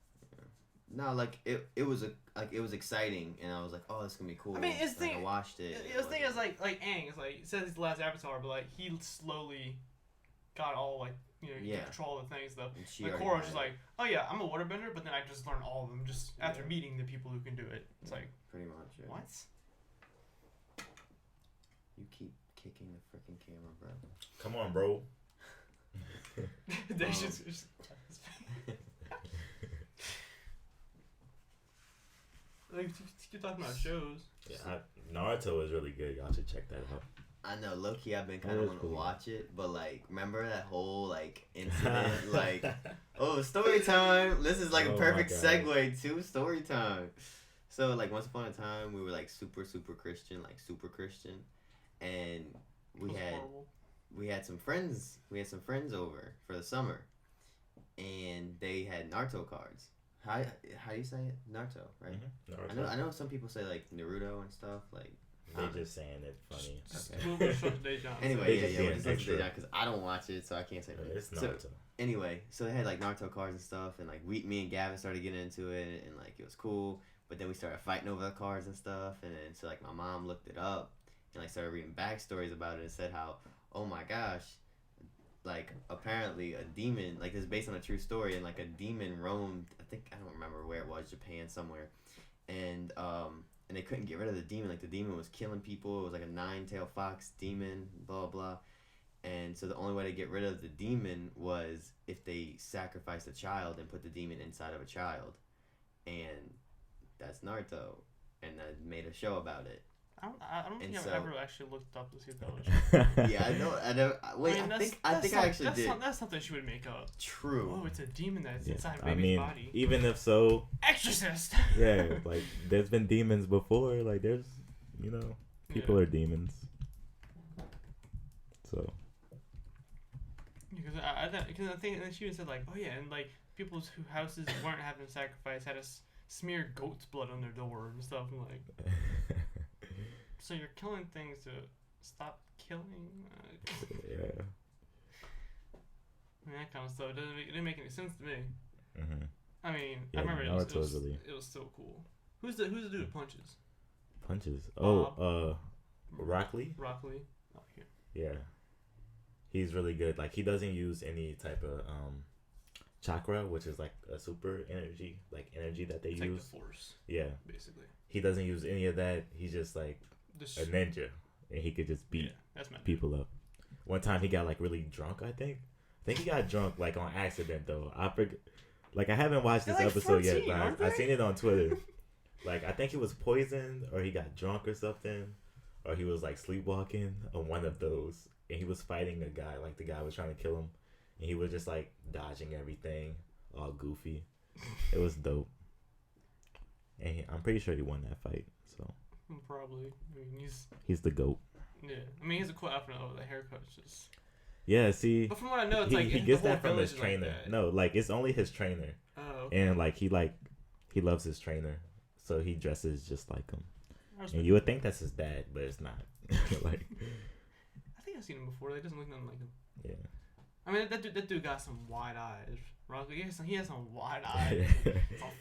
No, like it was it was exciting, and I was like, oh, this is gonna be cool. I mean, it's And thing- I watched it. and The it thing is wasn't- like Aang is like it says he's the last Avatar, but like he slowly got all like he Yeah. could control the things stuff. and she Like already Korra's had just it, like, oh yeah, I'm a waterbender, but then I just learned all of them just after Yeah. meeting the people who can do it. It's like pretty much. Yeah. what? You keep kicking the freaking camera, bro. Come on, bro. They Um, just like keep talking about shows. Yeah, Naruto is really good. Y'all should check that out. I know, low key, I've been That kind of is wanting to pretty watch it, but like, remember that whole like incident? Like, oh, story time. This is like a Oh my perfect God. segue to story time. So like, once upon a time, we were like super Christian, and we It was had horrible. we had some friends. We had some friends over for the summer, and they had Naruto cards. How do you say it? Naruto, right? Mm-hmm. I know some people say like Naruto and stuff. Like They're just saying it funny. Okay. We'll show Dejan. anyway, They just being it's extra. because I don't watch it, so I can't say. It's So Naruto. anyway, so they had like Naruto cards and stuff, and like me and Gavin started getting into it, and like it was cool. But then we started fighting over the cards and stuff, and then so like my mom looked it up and like started reading backstories about it and said how, oh my gosh, like apparently a demon, like this is based on a true story, and like a demon roamed, I don't remember where it was, Japan somewhere, and they couldn't get rid of the demon. Like the demon was killing people. It was like a 9-tailed fox demon, blah blah. And so the only way to get rid of the demon was if they sacrificed a child and put the demon inside of a child, and that's Naruto, and I made a show about it. I don't think And I've so- ever actually looked up to see if that was. Yeah, I know. Wait, I think I actually did. That's something she would make up. True. Oh, it's a demon that's Yeah, inside a I baby's mean, body. even if so, Exorcist. yeah, like there's been demons before. Like there's, people are demons. So Because I think and she even said like, oh yeah, and like people's whose houses weren't having sacrifice had to smear goat's blood on their door and stuff. And like, so you're killing things to stop killing. yeah. I mean, that kind of stuff. It didn't make any sense to me. Mm-hmm. I mean, Yeah, I remember it Naruto was really- it was so cool. Who's the dude who punches? Punches. Bob. Oh, Rock Lee? Rock Lee. Oh, yeah. Yeah. He's really good. Like he doesn't use any type of chakra, which is like a super energy, that they It's use. like the Force, Yeah. basically. He doesn't use any of that. He's just like a ninja, and he could just beat that's my people up. One time he got like really drunk. I think he got drunk like on accident though. I forget. Like I haven't watched this They're like episode 14, yet, aren't but I they? seen it on Twitter. Like I think he was poisoned, or he got drunk or something, or he was like sleepwalking, or one of those. And he was fighting a guy. Like the guy was trying to kill him, and he was just like dodging everything, all goofy. It was dope. And I'm pretty sure he won that fight. So Probably. I mean, he's the GOAT. yeah. I mean, he's a cool outfit. Oh, the haircut's just. Yeah, see, But from what I know, it's he, like he the gets whole that from village his is trainer. Like that. No, like it's only his trainer, Oh. Okay. and like he loves his trainer, so he dresses just like him. I respect And you would think that's his dad, but it's not. Like, I think I've seen him before. He doesn't look nothing like him. yeah. I mean, that dude got some wide eyes. Rock, he has some wide eyes. Some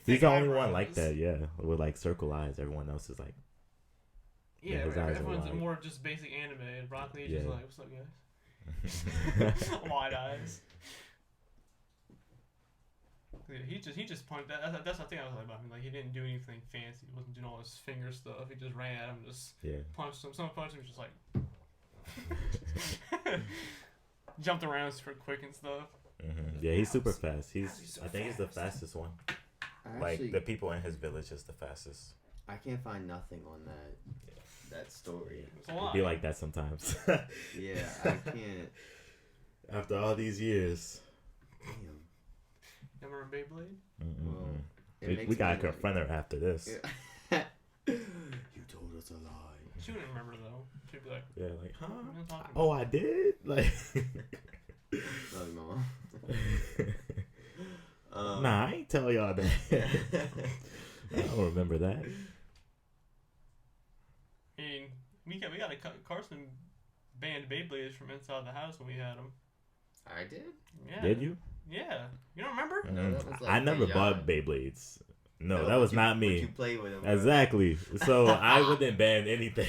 He's thick the only eyebrows. one like that, yeah, with like circle eyes. Everyone else is like, Yeah, his eyes are everyone's wide. more just basic anime. And Rock Lee just Yeah. like, what's up, guys? Wide eyes. Yeah, he just punched. That's the thing I was like about him. Like he didn't do anything fancy. He wasn't doing all this finger stuff. He just ran at him, and just yeah. punched him. Someone punched him, he was just like jumped around super quick and stuff. Yeah, he's super How's- fast. how's he so I think he's the fast? fastest one. Actually, Like the people in his village is the fastest. I can't find nothing on that story. It's a It'd lot. be like that sometimes. Yeah, I can't. After all these years. Damn. You remember Beyblade? Well, it We makes gotta me confront her after this. Yeah. You told us a lie. She wouldn't remember though. She'd be like, Yeah, like, huh? "What are you talking Oh, I did? Like, Love you, mama. nah, I ain't tell y'all that. I don't remember that. I mean, we got a Carson banned Beyblades from inside the house when we had them. I did. Yeah. Did you? Yeah. You don't remember? No, that was like I never Dejan. bought Beyblades. No, that but was you- not but me. You play with them. Exactly. So I wouldn't ban anything.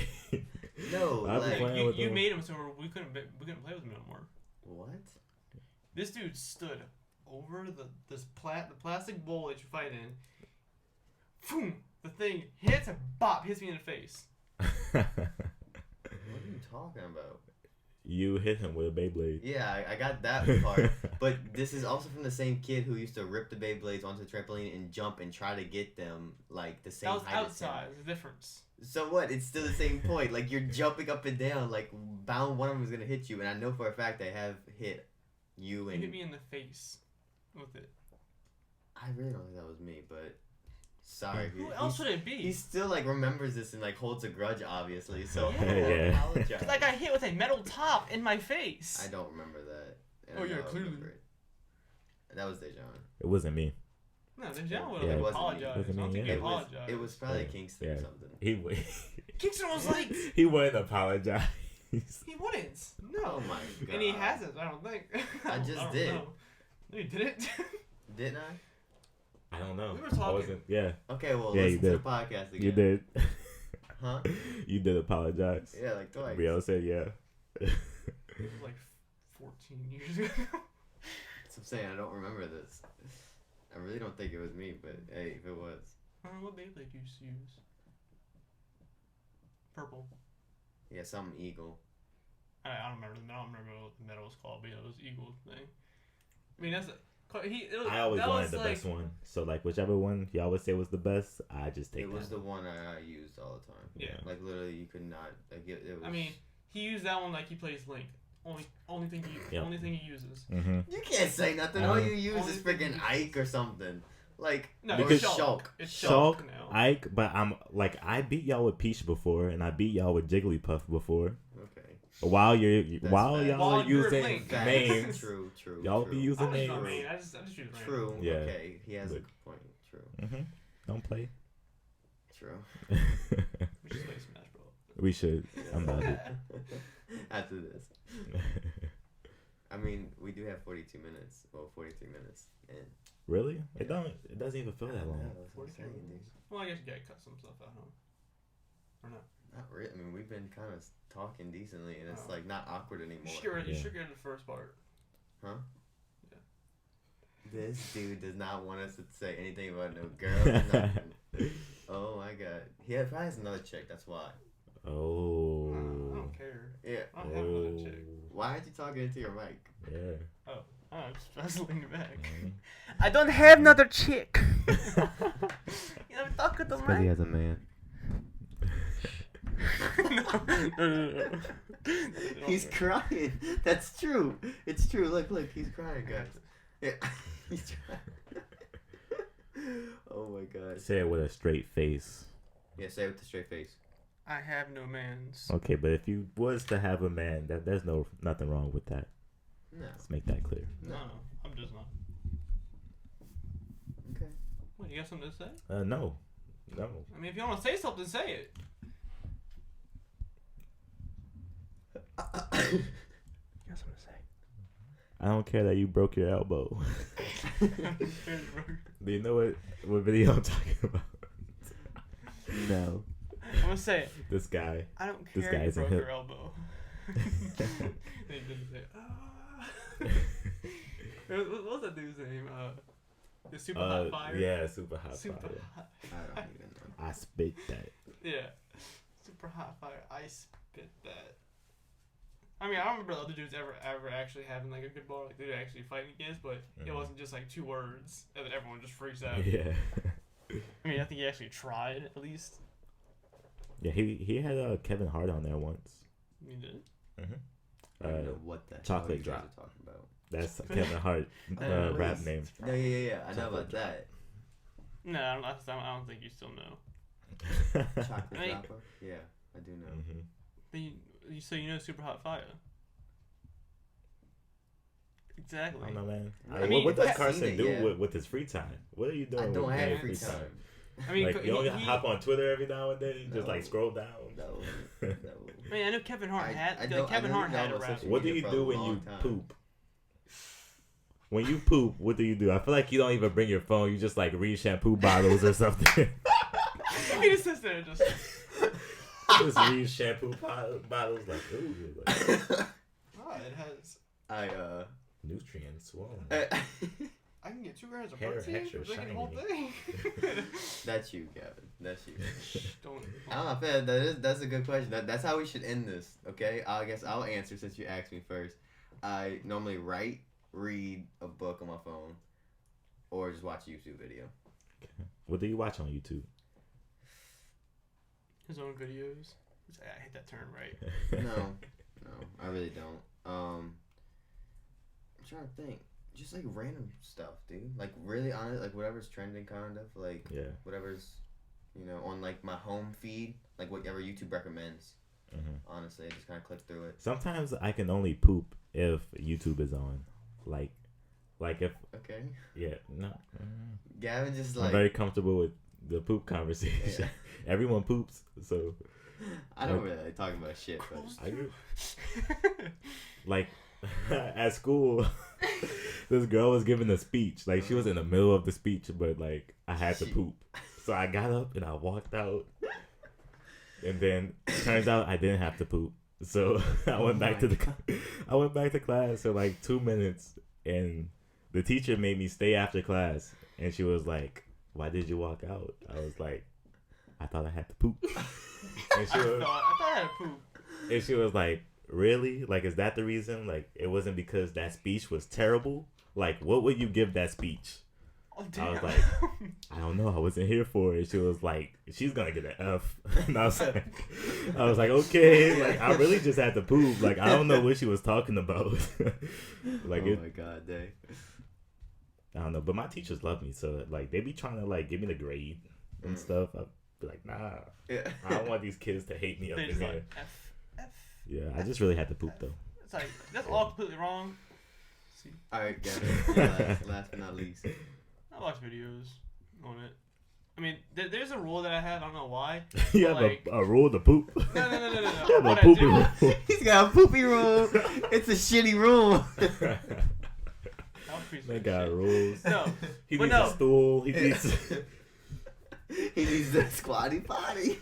No, I've been like playing with You them. made them so we couldn't play with them anymore. what? This dude stood over the plastic bowl that you fight in. Boom! The thing hits and bop hits me in the face. What are you talking about? You hit him with a Beyblade. Yeah, I got that part. But this is also from the same kid who used to rip the Beyblades onto the trampoline and jump and try to get them like the same That was height as him. outside. There's a difference. So what? It's still the same point. Like you're jumping up and down. Like bound one of them is gonna hit you, and I know for a fact they have hit you You and. hit me in the face with it. I really don't think that was me, but sorry. Who else would it be? He still like remembers this and like holds a grudge, obviously. So Yeah. I Yeah. apologize. Because I got hit with a metal top in my face. I don't remember that. And Oh, yeah, I don't clearly. remember it. That was Dejan. It wasn't me. No, the John would Yeah, have it wasn't me. apologized. Wasn't I don't me, think yeah. he It was. apologized. It was probably Yeah. Kingston Yeah. or something. Kingston was like, he wouldn't apologize. he wouldn't. No. Oh my god. And he hasn't, I don't think. I just don't did. know. No, you didn't. Didn't I? I don't know. We were I talking. wasn't. Yeah, Okay, well, Yeah, you listen to the did. podcast again. you did. Huh? You did apologize. Yeah, like twice. Riel said yeah. It was like 14 years ago. That's what I'm saying. I don't remember this. I really don't think it was me, but hey, if it was. What Beyblade do you used to use? Purple. Yeah, some eagle. I don't remember. I don't remember what the medal was called, but yeah, it was Eagle thing. I mean, that's I always that wanted was the like, best one. So like whichever one y'all would say was the best, I just take It was that. the one I used all the time. Yeah. Like literally, you could not. Like it was. I mean, he used that one like he plays Link. Only thing he uses. Mm-hmm. you can't say nothing. All you use Only is thing freaking you Ike or something. Like No, or Because- Shulk. It's Shulk, Shulk now. Ike, but I'm like I beat y'all with Peach before, and I beat y'all with Jigglypuff before. Okay. While That's y'all fact. are While you're using Link. Facts. names, True. y'all true. be using I just names. not mean. I just use random. True. Yeah. Okay. He has Look. a good point. True. Mm-hmm. Don't play. True. We should play Smash Bros. We should. I'm about it. After this. I mean, we do have 42 minutes. Well, 43 minutes. And Really? It doesn't even feel that long. Yeah, that's what I'm 43 saying, dude. minutes. Well, I guess you gotta cut some stuff out, huh? Or not? Not really. I mean, we've been kind of talking decently, and it's Oh. like not awkward You anymore. should get rid. You Yeah. should get rid of the first part. Huh? Yeah. This dude does not want us to say anything about no girl. Nothing. Oh my god. He probably has another chick. That's why. Oh. I don't care. Yeah. I don't have another chick. Why aren't you talking into your mic? Yeah. Oh, I was leaning back. Mhm. I don't have another chick. You know, talk to the Because he has a man. no. He's crying. That's true. It's true. Look, he's crying, guys. Yeah, he's crying. Oh my god. Say it with a straight face. Yeah, say it with a straight face. I have no mans. Okay, but if you was to have a man, there's nothing wrong with that. No. Let's make that clear. No, I'm just not. Okay. What, you got something to say? No. I mean, if you want to say something, say it. You got something to say? I don't care that you broke your elbow. Do you know what video I'm talking about? No. I'm gonna say it. This guy. I don't This care. You guy's a broke hip- your elbow. Then he didn't say, ah. What was that dude's name? The super hot fire. Yeah, super hot Super fire. hot. I don't even know. I spit that. Yeah. Super hot fire. I spit that. I mean, I don't remember the other dudes ever actually having like a good bar, like they were actually fighting against, but it Mhm. wasn't just like 2 words and then everyone just freaks out. Yeah. I mean, I think he actually tried at least. Yeah, he had Kevin Hart on there once. He did. I don't know what the Chocolate hell you guys Drop. are talking about. That's Kevin Hart Oh, rap please. name. No, yeah. I know Chocolate about Drop. that. No, I don't think you still know. Chocolate I mean- dropper? Yeah, I do know. Mhm. But you so you know super hot fire. Exactly. I don't know, man. I mean, what does I've Carson seen it, do yeah. with his free time? What are you doing? I don't with have your free time. I mean, Like, you only he- hop on Twitter every now and then, just like No. scroll down. No. I mean, I know Kevin Hart had I know had a about rap. social What do media you for a do when long you time. poop? When you poop, what do you do? I feel like you don't even bring your phone. You just like read shampoo bottles or something. He just sits there and just. Just read shampoo bottles like, ooh, like Oh, it has. I nutrients. Whoa. I can get 2 grams of Hair protein extra for drinking the whole shiny. thing. That's you, Gavin. That's you. Don't. I don't know, man. That's a good question. That's how we should end this. Okay. I guess I'll answer since you asked me first. I normally read a book on my phone, or just watch a YouTube video. What do you watch on YouTube? His own videos. I hit that term right. No, I really don't. I'm trying to think. Just like random stuff, dude. Like really honest, like whatever's trending, kind of like whatever's, on like my home feed, like whatever YouTube recommends. Mm-hmm. Honestly, I just kind of click through it. Sometimes I can only poop if YouTube is on, like if. Okay. Yeah. No. Gavin just like. I'm very comfortable with the poop conversation. Yeah. Everyone poops, so. I don't really like talking about shit, but I do. Like at school, this girl was giving a speech. Like she was in the middle of the speech, but like I had to poop, so I got up and I walked out. And then turns out I didn't have to poop, so I went back to class for like 2 minutes, and the teacher made me stay after class, and she was like, "Why did you walk out?" I was like, "I thought I had to poop." And I thought I had to poop. And she was like, "Really? Like, is that the reason? Like, it wasn't because that speech was terrible? Like, what would you give that speech?" Oh, damn. I was like, "I don't know. I wasn't here for it." She was like, "She's gonna get an F." And I was like, "Okay." Like, I really just had to poop. Like, I don't know what she was talking about. Like, oh my god, dang. I don't know, but my teachers love me, so like they be trying to like give me the grade and stuff. I'd be like, "Nah, I don't want these kids to hate me up in here." Like, F. Yeah, I just really had to poop though. It's like that's all completely wrong. See. All right, Gavin. Last but not least. I watch videos on it. I mean, there's a rule that I have. I don't know why. You have like, a rule to poop? No. You have a poopy rule. He's got a poopy rule. It's a shitty rule. That guy rules. No. He needs a stool. He needs the squatty potty.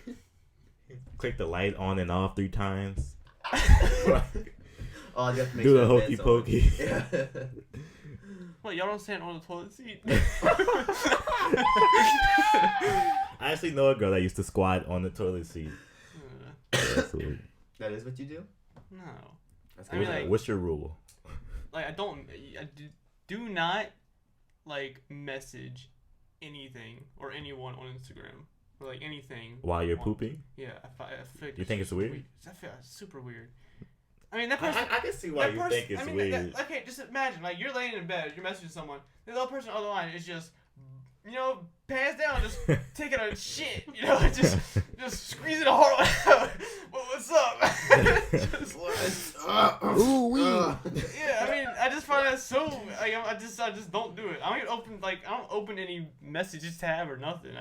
Click the light on and off 3 times. Oh, you have to make do sure the hokey pokey. Yeah. What, y'all don't stand on the toilet seat? I actually know a girl that used to squat on the toilet seat. That's weird. That is what you do? No. I mean, like, what's your rule? Like, I do not, like, message anything or anyone on Instagram. Or, like, anything. While you're pooping? Yeah. I feel like you think it's weird? I feel it's super weird. I mean, that person. I can see why you think it's weird. Okay, just imagine, like, you're laying in bed, you're messaging someone, the other person on the line is just, pants down, just taking a shit, just squeezing a heart out. What's up? Ooh wee. Yeah, I mean, I just find that so. Like, I just don't do it. I don't open any messages tab or nothing.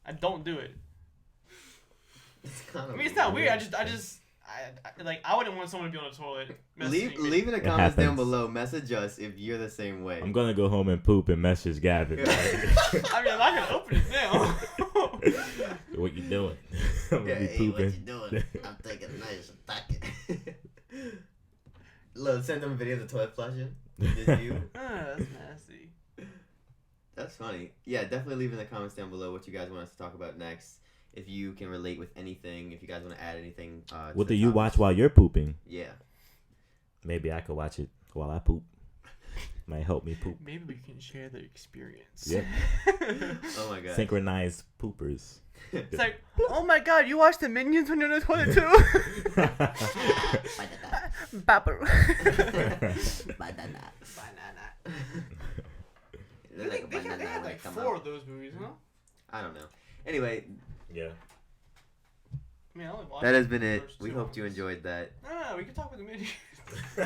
I don't do it. It's kind of. I mean, it's not weird. I wouldn't want someone to be on the toilet. Leave in the comments down below. Message us if you're the same way. I'm gonna go home and poop and message Gavin. I mean, I'm not gonna open it now. What you doing? I'm gonna be pooping. What you doing? I'm taking a nice bucket. Look, send them a video of the toilet flushing. Just you. That's nasty. That's funny. Yeah, definitely leave in the comments down below what you guys want us to talk about next. If you can relate with anything, if you guys want to add anything. What do you watch while you're pooping? Yeah. Maybe I could watch it while I poop. Might help me poop. Maybe we can share the experience. Yep. Oh my god. Synchronized poopers. It's like, oh my god, you watch the Minions when you're in the toilet too? Banana. They had like 4 of those movies, huh? I don't know. Anyway. Yeah. I mean, I only watched that has been it. We hope you enjoyed that. No, we can talk with the Minions.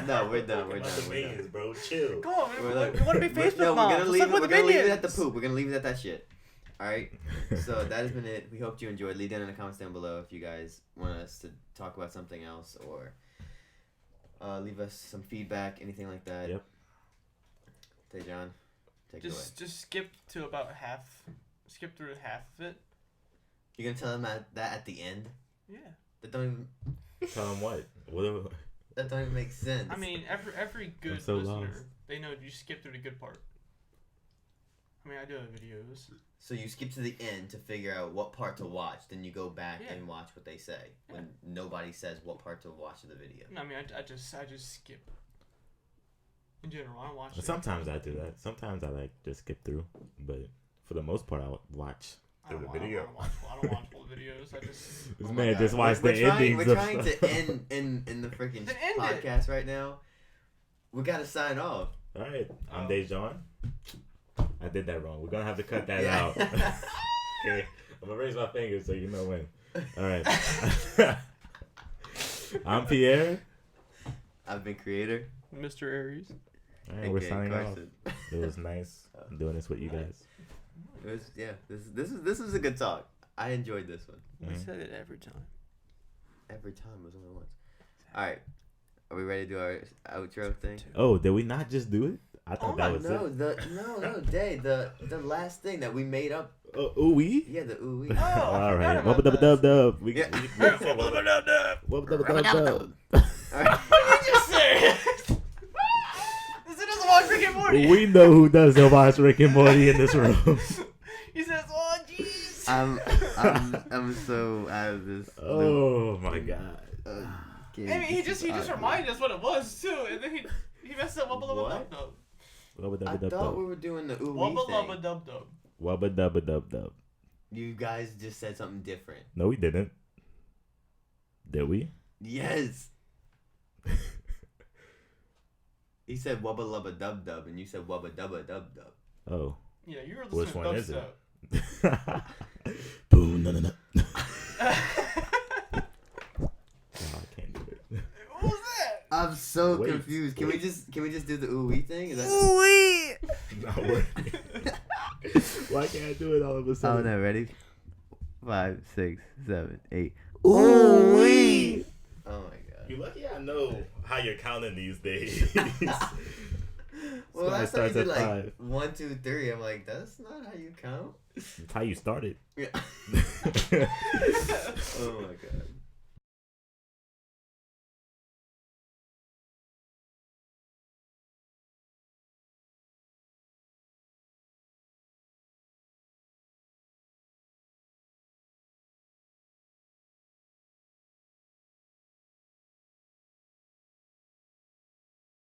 No, we're done. We're done. Minions, bro. Chill. Come on, man. We want to be Facebook moms. We're gonna leave it at the Minions. poop. We're gonna leave it at that shit. Alright? So that has been it. We hope you enjoyed. Leave down in the comments down below if you guys want us to talk about something else or leave us some feedback, anything like that. Yep. Tejan, take it away. Just skip to about half. Skip through half of it. You're gonna tell them that at the end? Yeah. That don't even. Tell them what? That don't even make sense. I mean, every good so listener, lost. they know you skip through the good part. I mean, I do have videos. So you skip to the end to figure out what part to watch. Then you go back and watch what they say when nobody says what part to watch of the video. No, I mean, I just skip. In general, I don't watch. Sometimes I do that. Sometimes I like just skip through, but for the most part, I'll watch through the video. I don't watch full videos. I just. This man just watched the endings. We're trying to end in the freaking podcast right now. We gotta sign off. All right, I'm Dejan. I did that wrong. We're gonna have to cut that out. Okay, I'm gonna raise my finger so you know when. All right. I'm Pierre. I've been Creator. Mr. Aries. All right, we're signing off. It was nice doing this with you guys. It was this was a good talk. I enjoyed this one. We said it every time. Every time was only once. All right, are we ready to do our outro thing? Oh, did we not just do it? I thought that was it. The last thing that we made up. Ooh wee? Yeah, the ooh wee. Oh, all right. Wubba dub dub dub. We Wubba dub dub. Wubba dub dub dub. What did you just say? This doesn't watch Rick and Morty. We know who doesn't watch Rick and Morty in this room. He says, "Oh, jeez." I'm so out of this. Oh my god. I mean, he just reminded us what it was too, and then he messed up. Wubba lubba dub dub. I thought we were doing the ooh wee Wubba thing. lubba dub dub. Wubba dubba dub dub. You guys just said something different. No, we didn't. Did we? Yes. He said wubba lubba dub dub, and you said wubba dubba dub dub. Oh. Yeah, you were listening Which to one is dubstep. it? Boom, no. Oh, I can't do it. What was that? I'm so confused. Can we just do the ooh wee thing? Is that Ooh wee. Not working. Why can't I do it all of a sudden? Oh no, ready? 5, 6, 7, 8. Ooh wee. Oh my god. You're lucky I know how you're counting these days. Well, last time you did like 1, 2, 3. I'm like, that's not how you count. That's how you started. Yeah. Oh my god.